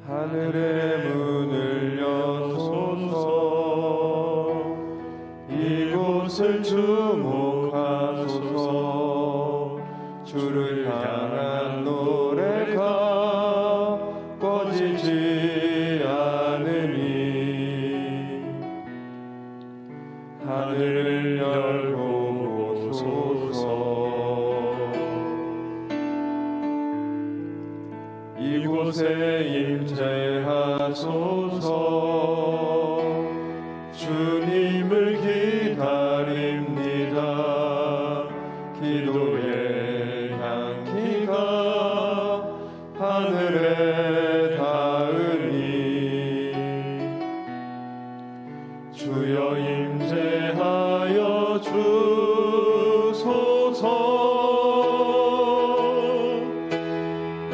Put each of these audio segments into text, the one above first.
하늘의 문을 여소서. 이곳을 주목하소서. 주를 향한 노래가 꺼지지 않으니 하늘을 열고 보소서. 이곳에 임재하소서. 주님을 기다립니다. 기도의 향기가 하늘에 닿으니 주여 임재하여 주소서.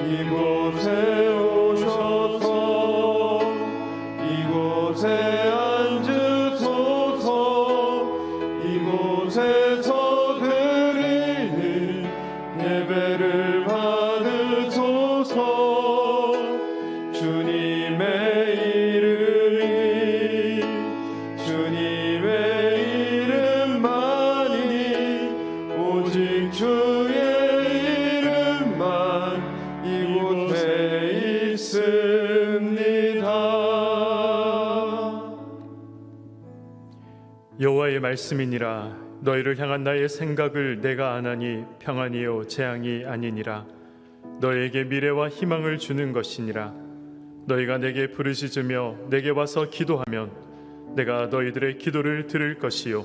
이곳에 오셔서 이곳에 앉으소서. 이곳에서 드리는 예배를 받으소서. 주님의 이름이 주님의 이름만이 오직 주의 이름만 이곳에 있습니다. 여호와의 말씀이니라. 너희를 향한 나의 생각을 내가 아나니 평안이요 재앙이 아니니라. 너희에게 미래와 희망을 주는 것이니라. 너희가 내게 부르짖으며 내게 와서 기도하면 내가 너희들의 기도를 들을 것이요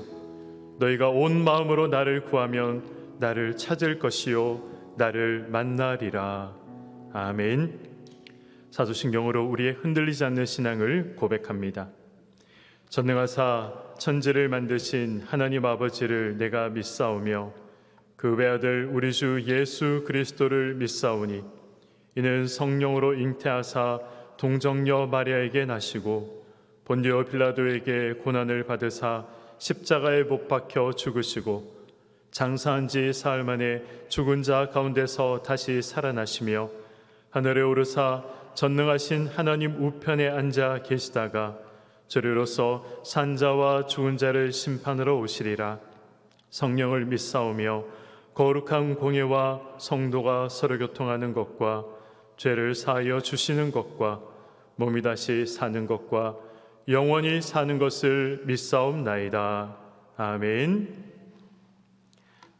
너희가 온 마음으로 나를 구하면 나를 찾을 것이요 나를 만나리라. 아멘. 사도신경으로 우리의 흔들리지 않는 신앙을 고백합니다. 전능하사 천지를 만드신 하나님 아버지를 내가 믿사오며 그 외아들 우리 주 예수 그리스도를 믿사오니 이는 성령으로 잉태하사 동정녀 마리아에게 나시고 본디오 빌라도에게 고난을 받으사 십자가에 못 박혀 죽으시고 장사한 지 사흘 만에 죽은 자 가운데서 다시 살아나시며 하늘에 오르사 전능하신 하나님 우편에 앉아 계시다가 저리로서 산자와 죽은 자를 심판하러 오시리라. 성령을 믿사오며 거룩한 공예와 성도가 서로 교통하는 것과 죄를 사하여 주시는 것과 몸이 다시 사는 것과 영원히 사는 것을 믿사옵나이다. 아멘.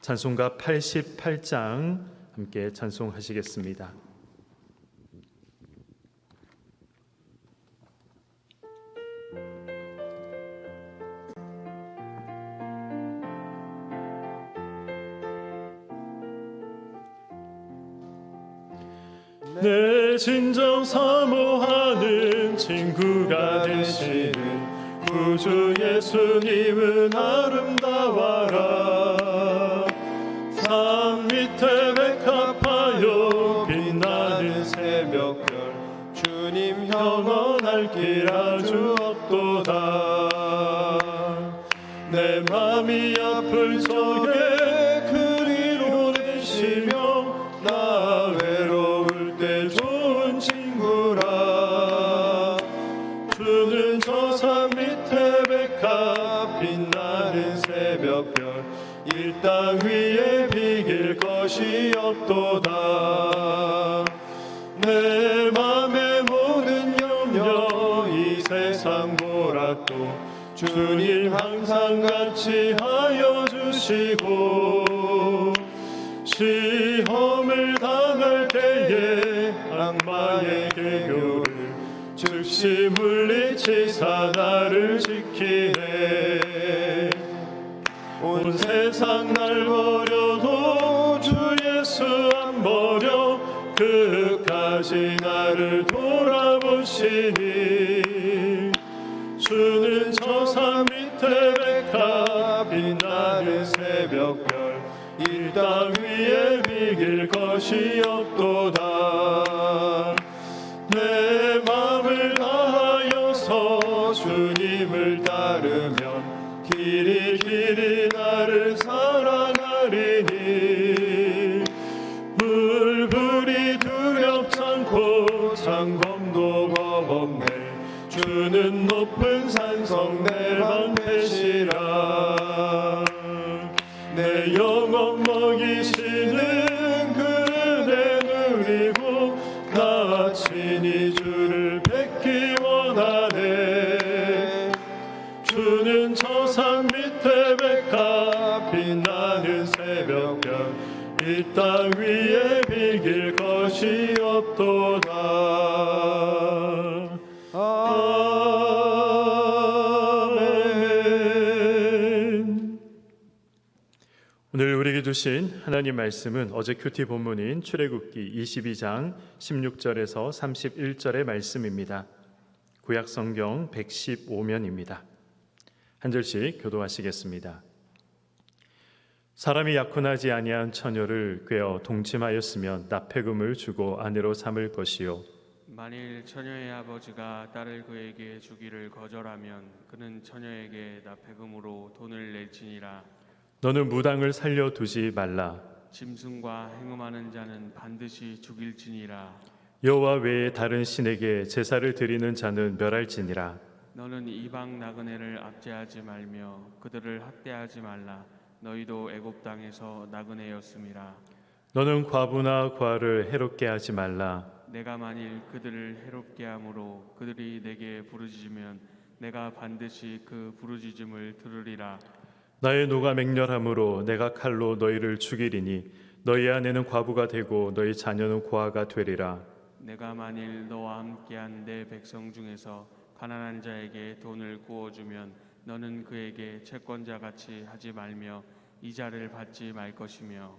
찬송가 88장 함께 찬송하시겠습니다. 내 진정 사모하는 친구가 되시는 구주 예수님은 아름다워라. 산 밑에 백합하여 빛나는 새벽별 주님 영원할 길 아주 없도다. 내 맘이 아플 적에 그리로 내시며 나 외로울 때 좋은 친구라. 주는 저 산 밑에 백합 빛나는 새벽별 이 땅 위에 비길 것이 없도다. 내 맘의 모든 염려 이 세상 보락도 주님 항상 같이 하여 주시고 시험을 당할 때에 악마의 개교를 즉시 물리치사 나를 지키네. 온 세상 날 버려도 주 예수 안 버려 끝까지 나를 돌아보시니. 주는 저 산 밑에 백합 빛나는 새벽별 이 땅 위에 비길 것이 없도다. 내 맘을 다하여서 주님을 따르면 길이 길이 나를 사랑하리니. 물불이 두렵지 않고 창검도 겁없네. 주는 높은 산성 내 방패시라. 내 영혼 먹이시는 그대 누리고 나 친히 주를 뵙기 원하네. 주는 저 산 밑에 백합 빛나는 새벽별 이 땅 위에 비길 것이 없도다. 아멘. 오늘 우리에게 주신 하나님 말씀은 어제 큐티 본문인 출애굽기 22장 16절에서 31절의 말씀입니다. 구약 성경 115면입니다. 한 절씩 교도하시겠습니다. 사람이 약혼하지 아니한 처녀를 꿰어 동침하였으면 납폐금을 주고 아내로 삼을 것이요, 만일 처녀의 아버지가 딸을 그에게 주기를 거절하면 그는 처녀에게 납폐금으로 돈을 낼지니라. 너는 무당을 살려두지 말라. 짐승과 행음하는 자는 반드시 죽일지니라. 여호와 외에 다른 신에게 제사를 드리는 자는 멸할지니라. 너는 이방 나그네를 압제하지 말며 그들을 학대하지 말라. 너희도 애굽 땅에서 나그네였음이라. 너는 과부나 과를 해롭게 하지 말라. 내가 만일 그들을 해롭게 함으로 그들이 내게 부르짖으면 내가 반드시 그 부르짖음을 들으리라. 나의 노가 맹렬함으로 내가 칼로 너희를 죽이리니 너희 아내는 과부가 되고 너희 자녀는 고아가 되리라. 내가 만일 너와 함께한 내 백성 중에서 가난한 자에게 돈을 구워주면 너는 그에게 채권자같이 하지 말며 이자를 받지 말 것이며,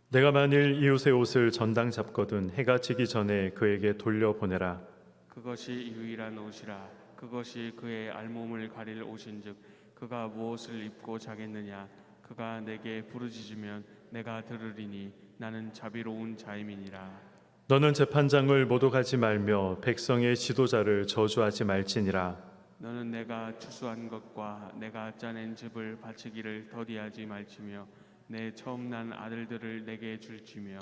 내가 만일 이웃의 옷을 전당 잡거든 해가 지기 전에 그에게 돌려보내라. 그것이 유일한 옷이라. 그것이 그의 알몸을 가릴 옷인즉 그가 무엇을 입고 자겠느냐. 그가 내게 부르짖으면 내가 들으리니 나는 자비로운 자임이니라. 너는 재판장을 모독하지 말며 백성의 지도자를 저주하지 말지니라. 너는 내가 추수한 것과 내가 짜낸 즙을 바치기를 더디하지 말지며 내 처음 난 아들들을 내게 줄지며,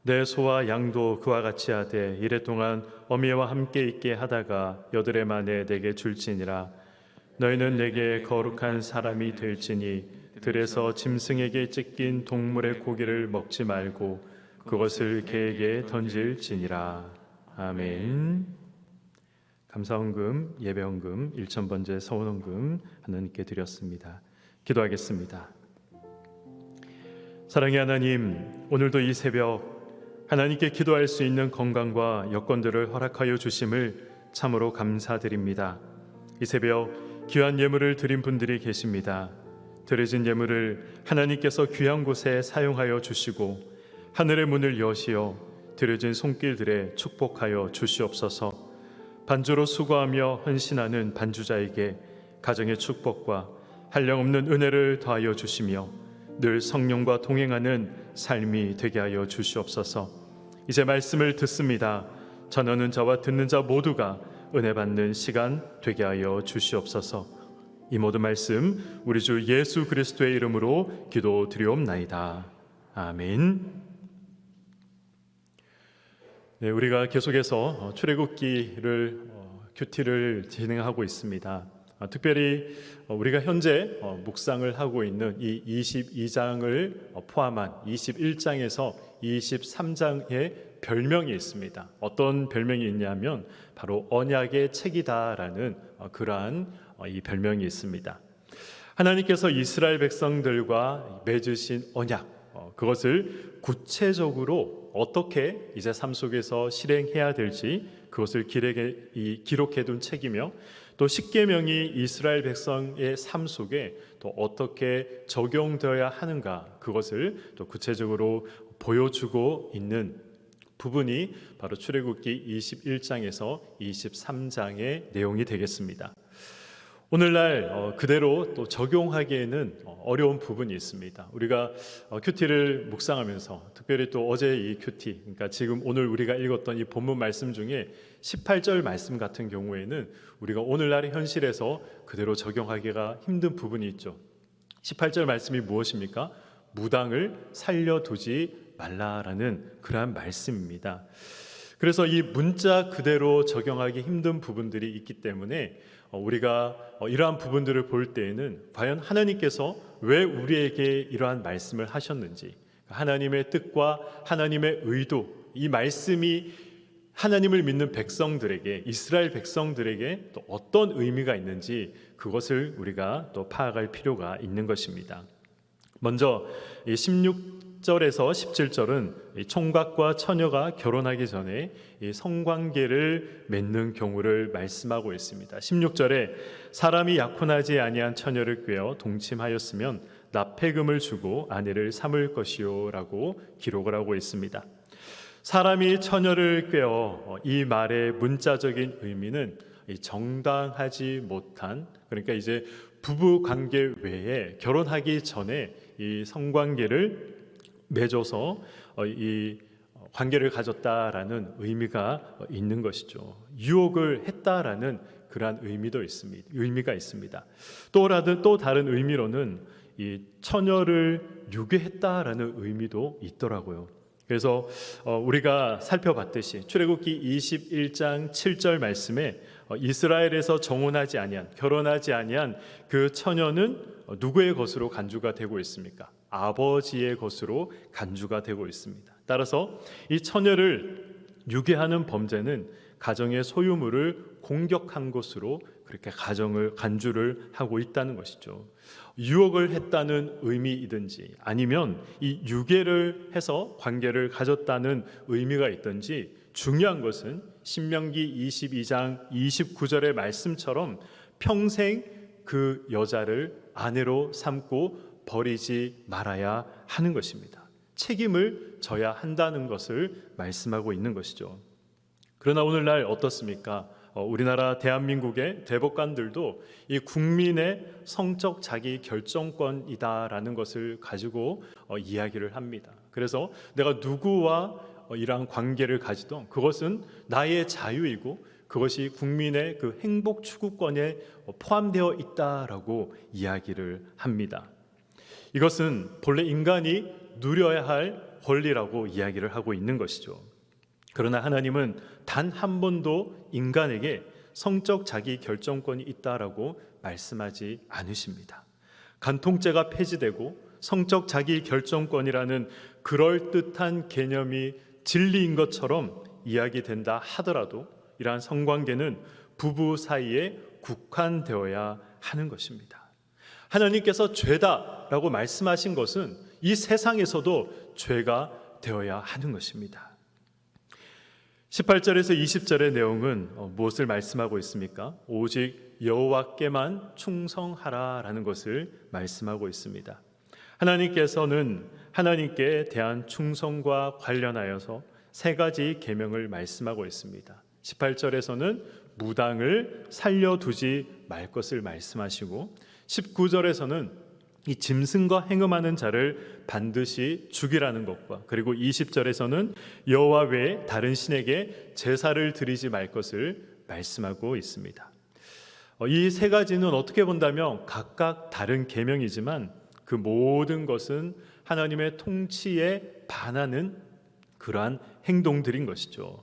내 소와 양도 그와 같이 하되 이랫동안 어미와 함께 있게 하다가 여드레 만에 내게 줄지니라. 너희는 내게 거룩한 사람이 될지니 들에서 짐승에게 찢긴 동물의 고기를 먹지 말고 그것을 개에게 던질지니라. 아멘. 감사헌금, 예배헌금, 일천번제 서원헌금 하나님께 드렸습니다. 기도하겠습니다. 사랑의 하나님, 오늘도 이 새벽 하나님께 기도할 수 있는 건강과 여건들을 허락하여 주심을 참으로 감사드립니다. 이 새벽 귀한 예물을 드린 분들이 계십니다. 드려진 예물을 하나님께서 귀한 곳에 사용하여 주시고 하늘의 문을 여시어 드려진 손길들에 축복하여 주시옵소서. 반주로 수고하며 헌신하는 반주자에게 가정의 축복과 한량없는 은혜를 더하여 주시며 늘 성령과 동행하는 삶이 되게 하여 주시옵소서. 이제 말씀을 듣습니다. 전하는 자와 듣는 자 모두가 은혜 받는 시간 되게 하여 주시옵소서. 이 모든 말씀 우리 주 예수 그리스도의 이름으로 기도드리옵나이다. 아멘. 네, 우리가 계속해서 출애굽기를 큐티를 진행하고 있습니다. 특별히 우리가 현재 묵상을 하고 있는 이 22장을 포함한 21장에서 23장의 별명이 있습니다. 어떤 별명이 있냐면 바로 언약의 책이다라는 그러한 이 별명이 있습니다. 하나님께서 이스라엘 백성들과 맺으신 언약, 그것을 구체적으로 어떻게 이제 삶 속에서 실행해야 될지 그것을 기록해둔 책이며, 또 십계명이 이스라엘 백성의 삶 속에 또 어떻게 적용되어야 하는가, 그것을 또 구체적으로 보여주고 있는 부분이 바로 출애굽기 21장에서 23장의 내용이 되겠습니다. 오늘날 그대로 또 적용하기에는 어려운 부분이 있습니다. 우리가 큐티를 묵상하면서 특별히 또 어제 이 큐티, 그러니까 지금 오늘 우리가 읽었던 이 본문 말씀 중에 18절 말씀 같은 경우에는 우리가 오늘날의 현실에서 그대로 적용하기가 힘든 부분이 있죠. 18절 말씀이 무엇입니까? 무당을 살려두지 말라라는 그러한 말씀입니다. 그래서 이 문자 그대로 적용하기 힘든 부분들이 있기 때문에 우리가 이러한 부분들을 볼 때에는 과연 하나님께서 왜 우리에게 이러한 말씀을 하셨는지, 하나님의 뜻과 하나님의 의도, 이 말씀이 하나님을 믿는 백성들에게, 이스라엘 백성들에게 또 어떤 의미가 있는지 그것을 우리가 또 파악할 필요가 있는 것입니다. 먼저 이 16절에서 17절은 이 총각과 처녀가 결혼하기 전에 이 성관계를 맺는 경우를 말씀하고 있습니다. 16절에 사람이 약혼하지 아니한 처녀를 꾀어 동침하였으면 납폐금을 주고 아내를 삼을 것이요라고 기록을 하고 있습니다. 사람이 처녀를 꾀어, 이 말의 문자적인 의미는 정당하지 못한, 그러니까 이제 부부 관계 외에 결혼하기 전에 이 성관계를 맺어서 이 관계를 가졌다라는 의미가 있는 것이죠. 유혹을 했다라는 그러한 의미가 있습니다. 또 다른 의미로는 이 처녀를 유괴했다라는 의미도 있더라고요. 그래서 우리가 살펴봤듯이 출애굽기 21장 7절 말씀에 이스라엘에서 정혼하지 아니한, 결혼하지 아니한 그 처녀는 누구의 것으로 간주가 되고 있습니까? 아버지의 것으로 간주가 되고 있습니다. 따라서 이 처녀를 유괴하는 범죄는 가정의 소유물을 공격한 것으로 그렇게 간주를 하고 있다는 것이죠. 유혹을 했다는 의미이든지 아니면 이 유괴를 해서 관계를 가졌다는 의미가 있든지, 중요한 것은 신명기 22장 29절의 말씀처럼 평생 그 여자를 아내로 삼고 버리지 말아야 하는 것입니다. 책임을 져야 한다는 것을 말씀하고 있는 것이죠. 그러나 오늘날 어떻습니까? 우리나라 대한민국의 대법관들도 이 국민의 성적 자기 결정권이다라는 것을 가지고 이야기를 합니다. 그래서 내가 누구와 이러한 관계를 가지던 그것은 나의 자유이고 그것이 국민의 그 행복 추구권에 포함되어 있다라고 이야기를 합니다. 이것은 본래 인간이 누려야 할 권리라고 이야기를 하고 있는 것이죠. 그러나 하나님은 단 한 번도 인간에게 성적 자기 결정권이 있다라고 말씀하지 않으십니다. 간통죄가 폐지되고 성적 자기 결정권이라는 그럴듯한 개념이 진리인 것처럼 이야기된다 하더라도 이러한 성관계는 부부 사이에 국한되어야 하는 것입니다. 하나님께서 죄다라고 말씀하신 것은 이 세상에서도 죄가 되어야 하는 것입니다. 18절에서 20절의 내용은 무엇을 말씀하고 있습니까? 오직 여호와께만 충성하라라는 것을 말씀하고 있습니다. 하나님께서는 하나님께 대한 충성과 관련하여서 세 가지 계명을 말씀하고 있습니다. 18절에서는 무당을 살려두지 말 것을 말씀하시고 19절에서는 이 짐승과 행음하는 자를 반드시 죽이라는 것과, 그리고 20절에서는 여호와 외에 다른 신에게 제사를 드리지 말 것을 말씀하고 있습니다. 이 세 가지는 어떻게 본다면 각각 다른 계명이지만 그 모든 것은 하나님의 통치에 반하는 그러한 행동들인 것이죠.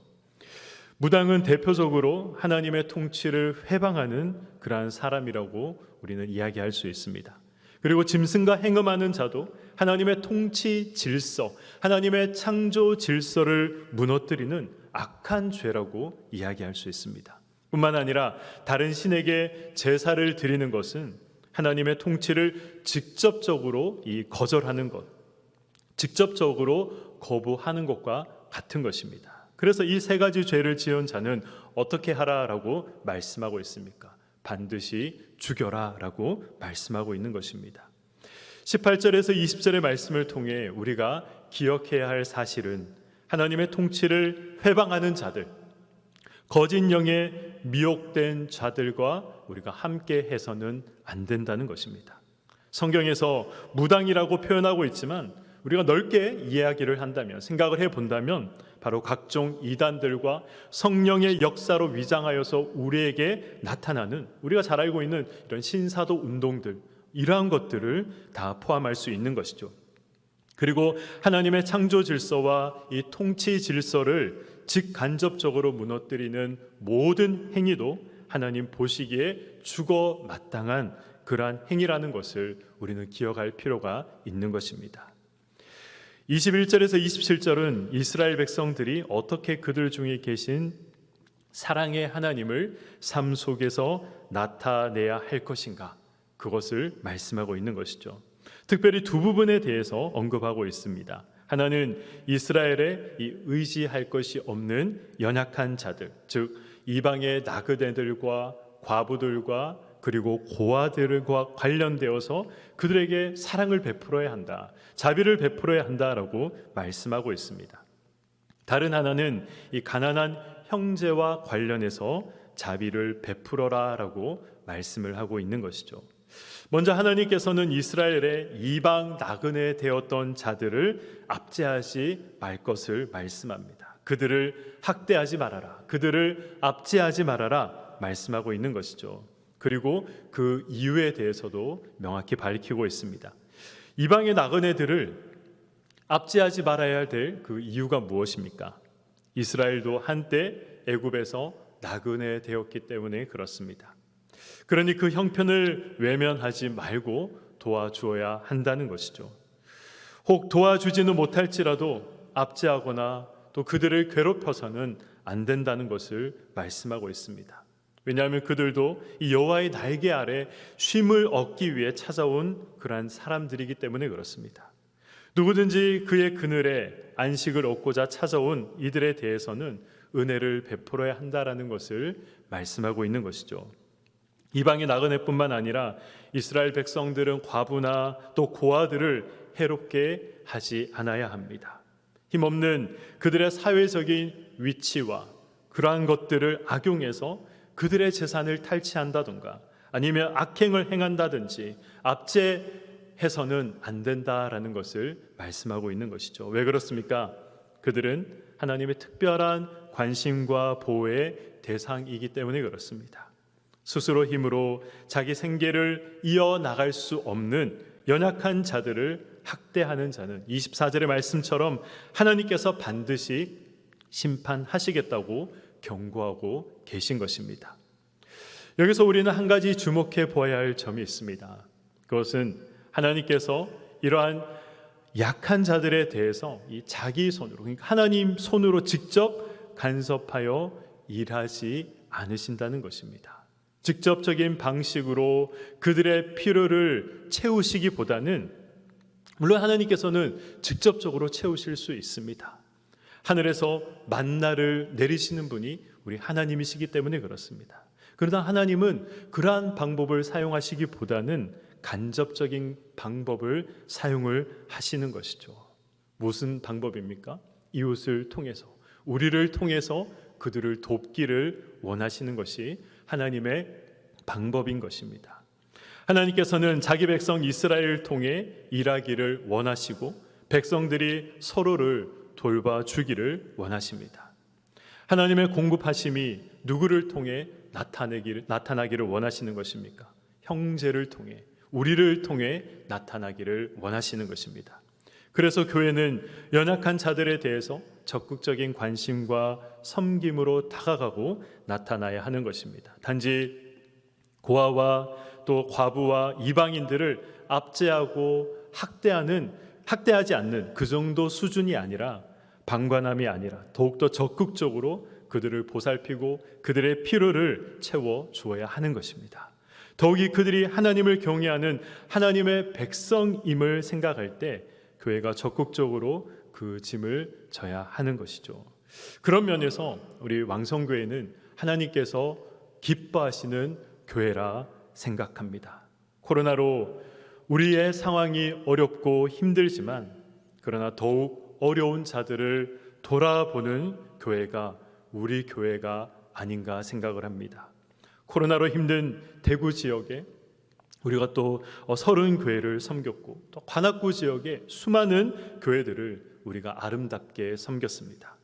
무당은 대표적으로 하나님의 통치를 회방하는 그러한 사람이라고 우리는 이야기할 수 있습니다. 그리고 짐승과 행음하는 자도 하나님의 통치 질서, 하나님의 창조 질서를 무너뜨리는 악한 죄라고 이야기할 수 있습니다. 뿐만 아니라 다른 신에게 제사를 드리는 것은 하나님의 통치를 직접적으로 거절하는 것, 직접적으로 거부하는 것과 같은 것입니다. 그래서 이 세 가지 죄를 지은 자는 어떻게 하라라고 말씀하고 있습니까? 반드시 죽여라라고 말씀하고 있는 것입니다. 18절에서 20절의 말씀을 통해 우리가 기억해야 할 사실은 하나님의 통치를 회방하는 자들, 거짓 영에 미혹된 자들과 우리가 함께 해서는 안 된다는 것입니다. 성경에서 무당이라고 표현하고 있지만 우리가 넓게 이야기를 한다면, 생각을 해본다면 바로 각종 이단들과 성령의 역사로 위장하여서 우리에게 나타나는, 우리가 잘 알고 있는 이런 신사도 운동들, 이러한 것들을 다 포함할 수 있는 것이죠. 그리고 하나님의 창조 질서와 이 통치 질서를 직간접적으로 무너뜨리는 모든 행위도 하나님 보시기에 죽어 마땅한 그러한 행위라는 것을 우리는 기억할 필요가 있는 것입니다. 21절에서 27절은 이스라엘 백성들이 어떻게 그들 중에 계신 사랑의 하나님을 삶 속에서 나타내야 할 것인가, 그것을 말씀하고 있는 것이죠. 특별히 두 부분에 대해서 언급하고 있습니다. 하나는 이스라엘의 이 의지할 것이 없는 연약한 자들, 즉 이방의 나그네들과 과부들과 그리고 고아들과 관련되어서 그들에게 사랑을 베풀어야 한다, 자비를 베풀어야 한다라고 말씀하고 있습니다. 다른 하나는 이 가난한 형제와 관련해서 자비를 베풀어라라고 말씀을 하고 있는 것이죠. 먼저 하나님께서는 이스라엘의 이방 나그네 되었던 자들을 압제하지 말 것을 말씀합니다. 그들을 학대하지 말아라, 그들을 압제하지 말아라 말씀하고 있는 것이죠. 그리고 그 이유에 대해서도 명확히 밝히고 있습니다. 이방의 나그네들을 압제하지 말아야 될 그 이유가 무엇입니까? 이스라엘도 한때 애굽에서 나그네 되었기 때문에 그렇습니다. 그러니 그 형편을 외면하지 말고 도와주어야 한다는 것이죠. 혹 도와주지는 못할지라도 압제하거나 또 그들을 괴롭혀서는 안 된다는 것을 말씀하고 있습니다. 왜냐하면 그들도 이 여호와의 날개 아래 쉼을 얻기 위해 찾아온 그러한 사람들이기 때문에 그렇습니다. 누구든지 그의 그늘에 안식을 얻고자 찾아온 이들에 대해서는 은혜를 베풀어야 한다라는 것을 말씀하고 있는 것이죠. 이방의 나그네뿐만 아니라 이스라엘 백성들은 과부나 또 고아들을 해롭게 하지 않아야 합니다. 힘없는 그들의 사회적인 위치와 그러한 것들을 악용해서 그들의 재산을 탈취한다든가 아니면 악행을 행한다든지 압제해서는 안 된다라는 것을 말씀하고 있는 것이죠. 왜 그렇습니까? 그들은 하나님의 특별한 관심과 보호의 대상이기 때문에 그렇습니다. 스스로 힘으로 자기 생계를 이어나갈 수 없는 연약한 자들을 학대하는 자는 24절의 말씀처럼 하나님께서 반드시 심판하시겠다고 경고하고 계신 것입니다. 여기서 우리는 한 가지 주목해 보아야 할 점이 있습니다. 그것은 하나님께서 이러한 약한 자들에 대해서 이 자기 손으로, 그러니까 하나님 손으로 직접 간섭하여 일하지 않으신다는 것입니다. 직접적인 방식으로 그들의 필요를 채우시기보다는, 물론 하나님께서는 직접적으로 채우실 수 있습니다. 하늘에서 만나를 내리시는 분이 우리 하나님이시기 때문에 그렇습니다. 그러나 하나님은 그러한 방법을 사용하시기보다는 간접적인 방법을 사용을 하시는 것이죠. 무슨 방법입니까? 이웃을 통해서, 우리를 통해서 그들을 돕기를 원하시는 것이 하나님의 방법인 것입니다. 하나님께서는 자기 백성 이스라엘을 통해 일하기를 원하시고 백성들이 서로를 돌봐주기를 원하십니다. 하나님의 공급하심이 누구를 통해 나타나기를 원하시는 것입니까? 형제를 통해, 우리를 통해 나타나기를 원하시는 것입니다. 그래서 교회는 연약한 자들에 대해서 적극적인 관심과 섬김으로 다가가고 나타나야 하는 것입니다. 단지 고아와 또 과부와 이방인들을 압제하고 학대하지 않는 그 정도 수준이 아니라, 방관함이 아니라 더욱더 적극적으로 그들을 보살피고 그들의 필요를 채워 주어야 하는 것입니다. 더욱이 그들이 하나님을 경외하는 하나님의 백성임을 생각할 때 교회가 적극적으로 그 짐을 져야 하는 것이죠. 그런 면에서 우리 왕성교회는 하나님께서 기뻐하시는 교회라 생각합니다. 코로나로 우리의 상황이 어렵고 힘들지만, 그러나 더욱 어려운 자들을 돌아보는 교회가 우리 교회가 아닌가 생각을 합니다. 코로나로 힘든 대구 지역에 우리가 또 30교회를 섬겼고, 또 관악구 지역에 수많은 교회들을 우리가 아름답게 섬겼습니다.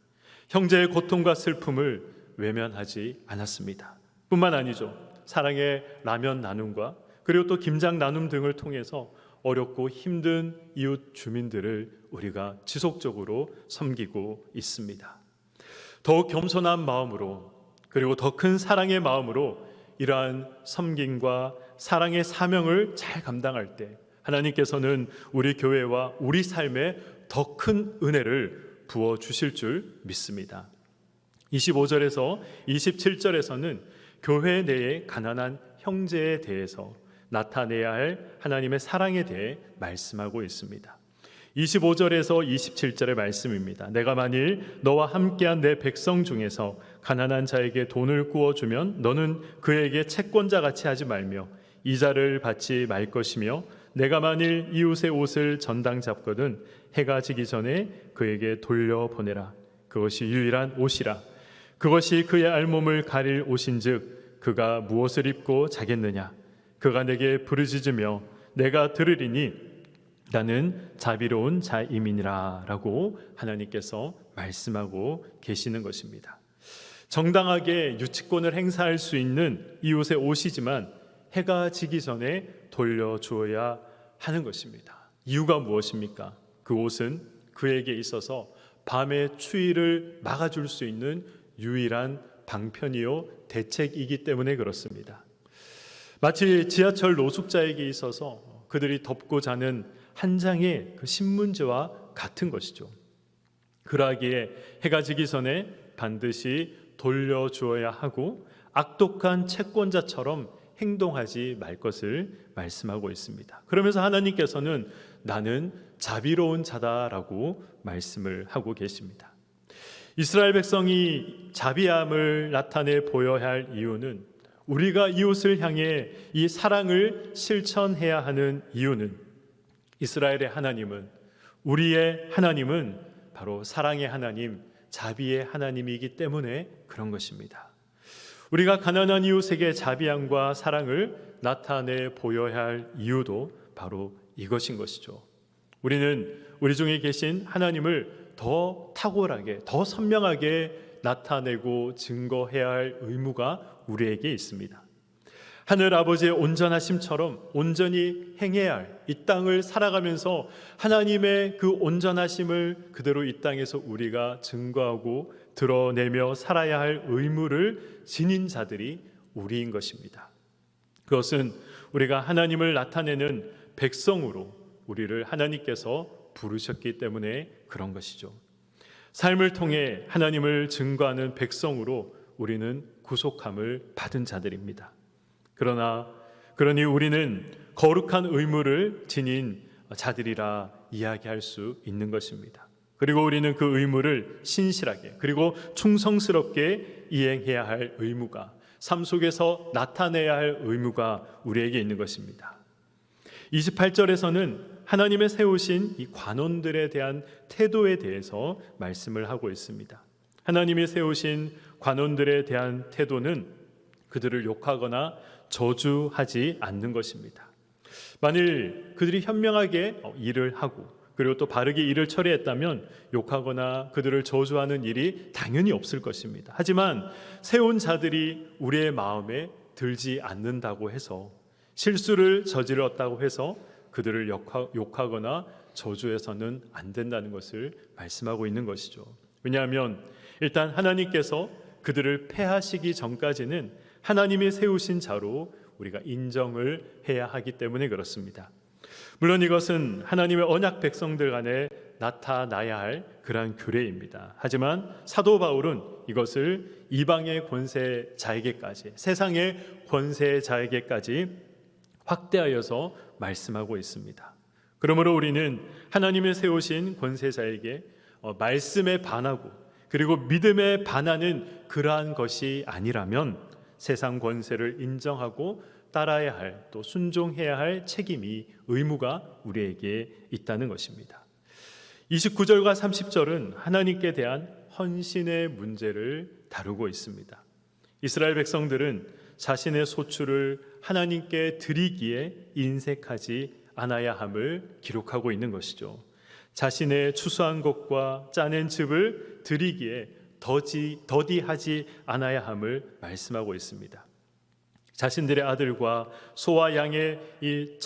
형제의 고통과 슬픔을 외면하지 않았습니다. 뿐만 아니죠. 사랑의 라면 나눔과 그리고 또 김장 나눔 등을 통해서 어렵고 힘든 이웃 주민들을 우리가 지속적으로 섬기고 있습니다. 더욱 겸손한 마음으로 그리고 더 큰 사랑의 마음으로 이러한 섬김과 사랑의 사명을 잘 감당할 때 하나님께서는 우리 교회와 우리 삶에 더 큰 은혜를 부어주실 줄 믿습니다. 25절에서 27절에서는 교회 내의 가난한 형제에 대해서 나타내야 할 하나님의 사랑에 대해 말씀하고 있습니다. 25절에서 27절의 말씀입니다. 내가 만일 너와 함께한 내 백성 중에서 가난한 자에게 돈을 구워주면 너는 그에게 채권자 같이 하지 말며 이자를 받지 말 것이며 내가 만일 이웃의 옷을 전당 잡거든 해가 지기 전에 그에게 돌려보내라. 그것이 유일한 옷이라. 그것이 그의 알몸을 가릴 옷인즉 그가 무엇을 입고 자겠느냐. 그가 내게 부르짖으며 내가 들으리니 나는 자비로운 자임이니라 라고 하나님께서 말씀하고 계시는 것입니다. 정당하게 유치권을 행사할 수 있는 이웃의 옷이지만 해가 지기 전에 돌려주어야 하는 것입니다. 이유가 무엇입니까? 그 옷은 그에게 있어서 밤의 추위를 막아줄 수 있는 유일한 방편이요 대책이기 때문에 그렇습니다. 마치 지하철 노숙자에게 있어서 그들이 덮고 자는 한 장의 그 신문지와 같은 것이죠. 그러하기에 해가 지기 전에 반드시 돌려주어야 하고 악독한 채권자처럼 행동하지 말 것을 말씀하고 있습니다. 그러면서 하나님께서는 나는 자비로운 자다라고 말씀을 하고 계십니다. 이스라엘 백성이 자비함을 나타내 보여야 할 이유는 우리가 이웃을 향해 이 사랑을 실천해야 하는 이유는 이스라엘의 하나님은 우리의 하나님은 바로 사랑의 하나님, 자비의 하나님이기 때문에 그런 것입니다. 우리가 가난한 이웃에게 자비함과 사랑을 나타내 보여야 할 이유도 바로 이것인 것이죠. 우리는 우리 중에 계신 하나님을 더 탁월하게, 더 선명하게 나타내고 증거해야 할 의무가 우리에게 있습니다. 하늘 아버지의 온전하심처럼 온전히 행해야 할 이 땅을 살아가면서 하나님의 그 온전하심을 그대로 이 땅에서 우리가 증거하고 드러내며 살아야 할 의무를 지닌 자들이 우리인 것입니다. 그것은 우리가 하나님을 나타내는 백성으로 우리를 하나님께서 부르셨기 때문에 그런 것이죠. 삶을 통해 하나님을 증거하는 백성으로 우리는 구속함을 받은 자들입니다. 그러니 우리는 거룩한 의무를 지닌 자들이라 이야기할 수 있는 것입니다. 그리고 우리는 그 의무를 신실하게 그리고 충성스럽게 이행해야 할 의무가, 삶 속에서 나타내야 할 의무가 우리에게 있는 것입니다. 28절에서는 하나님의 세우신 이 관원들에 대한 태도에 대해서 말씀을 하고 있습니다. 하나님이 세우신 관원들에 대한 태도는 그들을 욕하거나 저주하지 않는 것입니다. 만일 그들이 현명하게 일을 하고 그리고 또 바르게 일을 처리했다면 욕하거나 그들을 저주하는 일이 당연히 없을 것입니다. 하지만 세운 자들이 우리의 마음에 들지 않는다고 해서, 실수를 저질렀다고 해서 그들을 욕하거나 저주해서는 안 된다는 것을 말씀하고 있는 것이죠. 왜냐하면 일단 하나님께서 그들을 패하시기 전까지는 하나님이 세우신 자로 우리가 인정을 해야 하기 때문에 그렇습니다. 물론 이것은 하나님의 언약 백성들 간에 나타나야 할 그러한 규례입니다. 하지만 사도 바울은 이것을 이방의 권세자에게까지, 세상의 권세자에게까지 확대하여서 말씀하고 있습니다. 그러므로 우리는 하나님의 세우신 권세자에게 말씀에 반하고 그리고 믿음에 반하는 그러한 것이 아니라면 세상 권세를 인정하고 따라야 할, 또 순종해야 할 책임이, 의무가 우리에게 있다는 것입니다. 29절과 30절은 하나님께 대한 헌신의 문제를 다루고 있습니다. 이스라엘 백성들은 자신의 소출을 하나님께 드리기에 인색하지 않아야 함을 기록하고 있는 것이죠. 자신의 추수한 것과 짜낸 즙을 드리기에 더디하지 않아야 함을 말씀하고 있습니다. 자신들의 아들과 소와 양의 이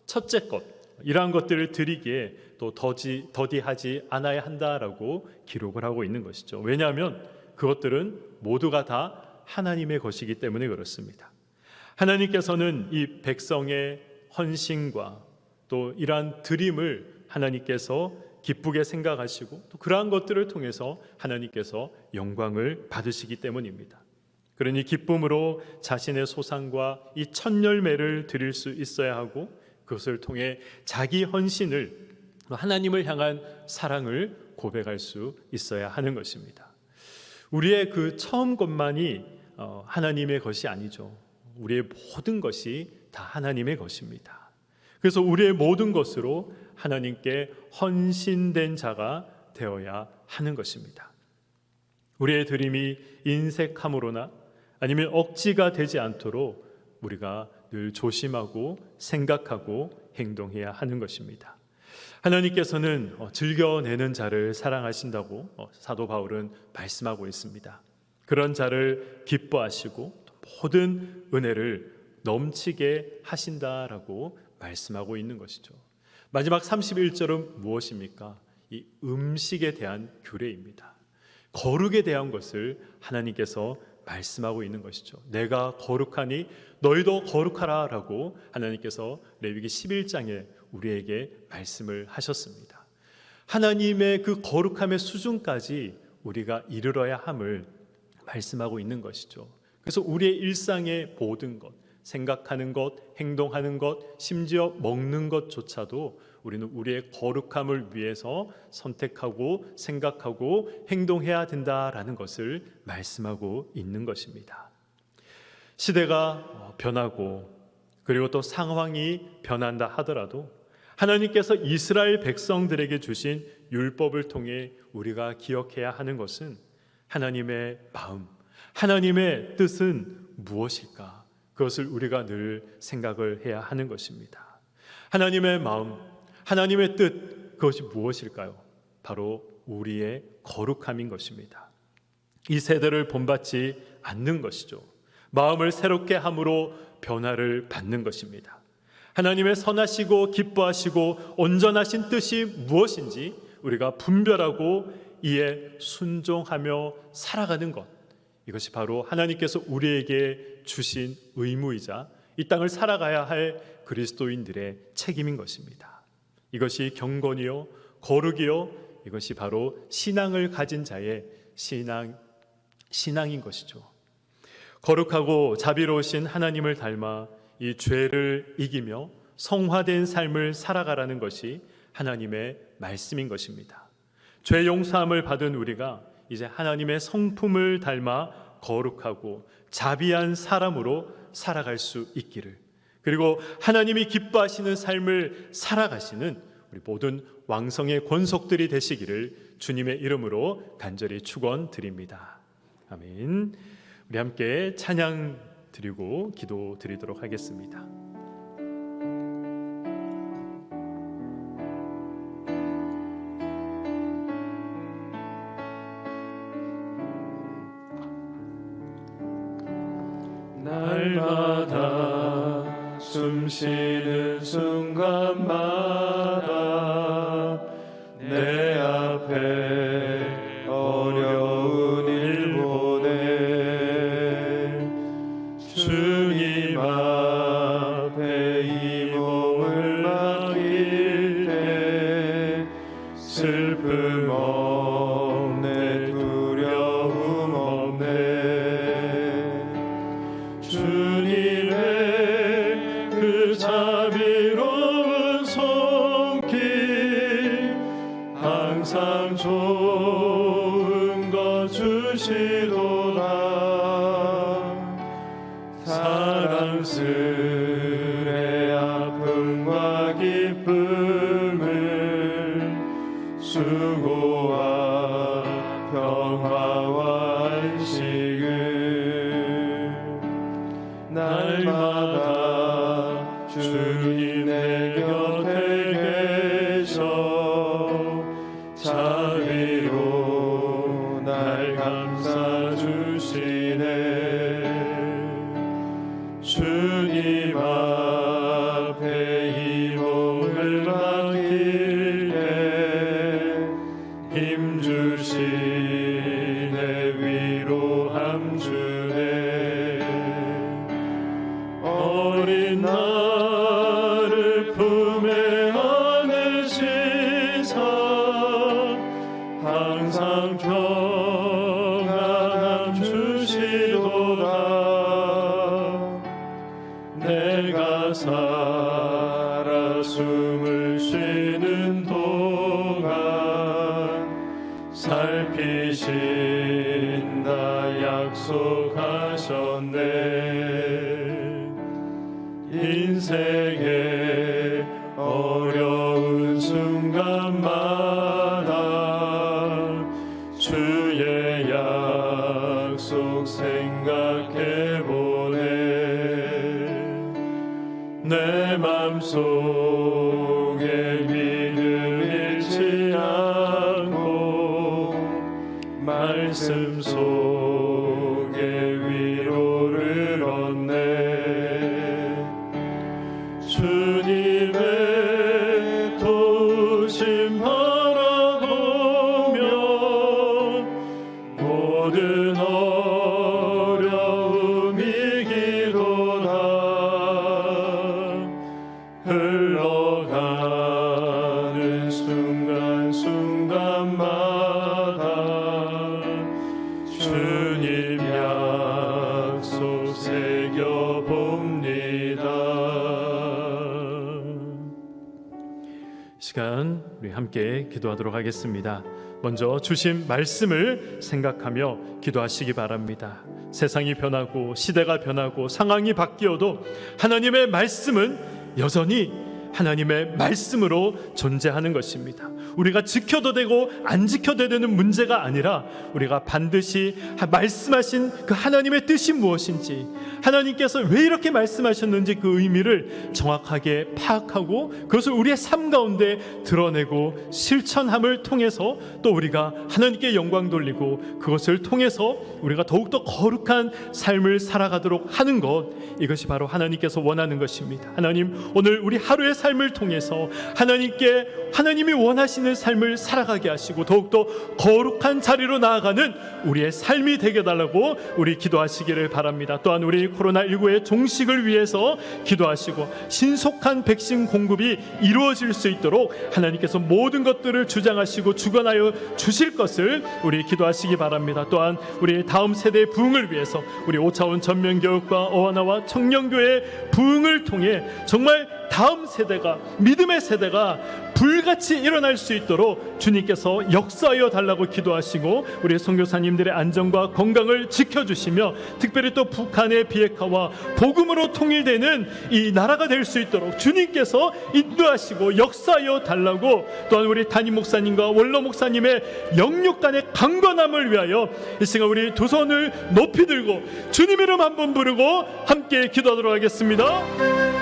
첫째 것, 이러한 것들을 드리기에 또 더디하지 않아야 한다라고 기록을 하고 있는 것이죠. 왜냐하면 그것들은 모두가 다 하나님의 것이기 때문에 그렇습니다. 하나님께서는 이 백성의 헌신과 또 이러한 드림을 하나님께서 기쁘게 생각하시고 또 그러한 것들을 통해서 하나님께서 영광을 받으시기 때문입니다. 그러니 기쁨으로 자신의 소상과 이 첫 열매를 드릴 수 있어야 하고 그것을 통해 자기 헌신을 하나님을 향한 사랑을 고백할 수 있어야 하는 것입니다. 우리의 그 처음 것만이 하나님의 것이 아니죠. 우리의 모든 것이 다 하나님의 것입니다. 그래서 우리의 모든 것으로 하나님께 헌신된 자가 되어야 하는 것입니다. 우리의 드림이 인색함으로나 아니면 억지가 되지 않도록 우리가 늘 조심하고 생각하고 행동해야 하는 것입니다. 하나님께서는 즐겨내는 자를 사랑하신다고 사도 바울은 말씀하고 있습니다. 그런 자를 기뻐하시고 모든 은혜를 넘치게 하신다라고 말씀하고 있는 것이죠. 마지막 31절은 무엇입니까? 이 음식에 대한 규례입니다. 거룩에 대한 것을 하나님께서 말씀하고 있는 것이죠. 내가 거룩하니 너희도 거룩하라 라고 하나님께서 레위기 11장에 우리에게 말씀을 하셨습니다. 하나님의 그 거룩함의 수준까지 우리가 이르러야 함을 말씀하고 있는 것이죠. 그래서 우리의 일상의 모든 것, 생각하는 것, 행동하는 것, 심지어 먹는 것조차도 우리는 우리의 거룩함을 위해서 선택하고 생각하고 행동해야 된다라는 것을 말씀하고 있는 것입니다. 시대가 변하고 그리고 또 상황이 변한다 하더라도 하나님께서 이스라엘 백성들에게 주신 율법을 통해 우리가 기억해야 하는 것은 하나님의 마음, 하나님의 뜻은 무엇일까? 그것을 우리가 늘 생각을 해야 하는 것입니다. 하나님의 마음, 하나님의 뜻, 그것이 무엇일까요? 바로 우리의 거룩함인 것입니다. 이 세대를 본받지 않는 것이죠. 마음을 새롭게 함으로 변화를 받는 것입니다. 하나님의 선하시고 기뻐하시고 온전하신 뜻이 무엇인지 우리가 분별하고 이에 순종하며 살아가는 것, 이것이 바로 하나님께서 우리에게 주신 의무이자 이 땅을 살아가야 할 그리스도인들의 책임인 것입니다. 이것이 경건이요 거룩이요, 이것이 바로 신앙을 가진 자의 신앙인 것이죠. 거룩하고 자비로우신 하나님을 닮아 이 죄를 이기며 성화된 삶을 살아가라는 것이 하나님의 말씀인 것입니다. 죄 용서함을 받은 우리가 이제 하나님의 성품을 닮아 거룩하고 자비한 사람으로 살아갈 수 있기를, 그리고 하나님이 기뻐하시는 삶을 살아가시는 우리 모든 왕성의 권속들이 되시기를 주님의 이름으로 간절히 축원드립니다. 아멘. 우리 함께 찬양 드리고 기도 드리도록 하겠습니다. 날마다 숨쉬는 순간마다 내 앞에 어려운 일 보내 주님 앞에 이 몸을 맡길 때 슬픔 없네 두려움 없네 주님의 그 자비로운 손길 항상 좋은 것 주시도다 사랑스레 아픔과 기쁨을 수고와 평화와 안식을 날마다 주님 내 곁에 계셔 자비로 날 감싸 주시네 주님 어린 나를 품에 안으시사 항상 평안함 주시도다. 내가 살아 숨을 쉬는 동안 살피신다 약속하셨네. 인생의 어려운 순간마다 주의 약속 생각해보네. 내 맘속에 믿음 잃지 않고 말씀 속에 위로를 얻네. 주님의 도우심 바라보며 모든 어려움 이기도다. 흘러가는 순간순간마다 주님 약속 새겨봅니다. 이 시간 우리 함께 기도하도록 하겠습니다. 먼저 주신 말씀을 생각하며 기도하시기 바랍니다. 세상이 변하고 시대가 변하고 상황이 바뀌어도 하나님의 말씀은 여전히 하나님의 말씀으로 존재하는 것입니다. 우리가 지켜도 되고 안 지켜도 되는 문제가 아니라 우리가 반드시 말씀하신 그 하나님의 뜻이 무엇인지, 하나님께서 왜 이렇게 말씀하셨는지 그 의미를 정확하게 파악하고 그것을 우리의 삶 가운데 드러내고 실천함을 통해서 또 우리가 하나님께 영광 돌리고 그것을 통해서 우리가 더욱더 거룩한 삶을 살아가도록 하는 것, 이것이 바로 하나님께서 원하는 것입니다. 하나님, 오늘 우리 하루의 삶을 통해서 하나님이 원하시는 삶을 살아가게 하시고 더욱더 거룩한 자리로 나아가는 우리의 삶이 되게 달라고 우리 기도하시기를 바랍니다. 또한 우리 코로나19의 종식을 위해서 기도하시고 신속한 백신 공급이 이루어질 수 있도록 하나님께서 모든 것들을 주장하시고 주관하여 주실 것을 우리 기도하시기 바랍니다. 또한 우리 다음 세대의 부흥을 위해서 우리 5차원 전면교육과 어하나와 청년교회의 부흥을 통해 정말 다음 세대가, 믿음의 세대가 불같이 일어날 수 있도록 주님께서 역사하여 달라고 기도하시고 우리 선교사님들의 안전과 건강을 지켜주시며 특별히 또 북한의 비핵화와 복음으로 통일되는 이 나라가 될 수 있도록 주님께서 인도하시고 역사하여 달라고, 또한 우리 담임 목사님과 원로 목사님의 영육간의 강건함을 위하여 이 시간 우리 두 손을 높이 들고 주님 이름 한번 부르고 함께 기도하도록 하겠습니다.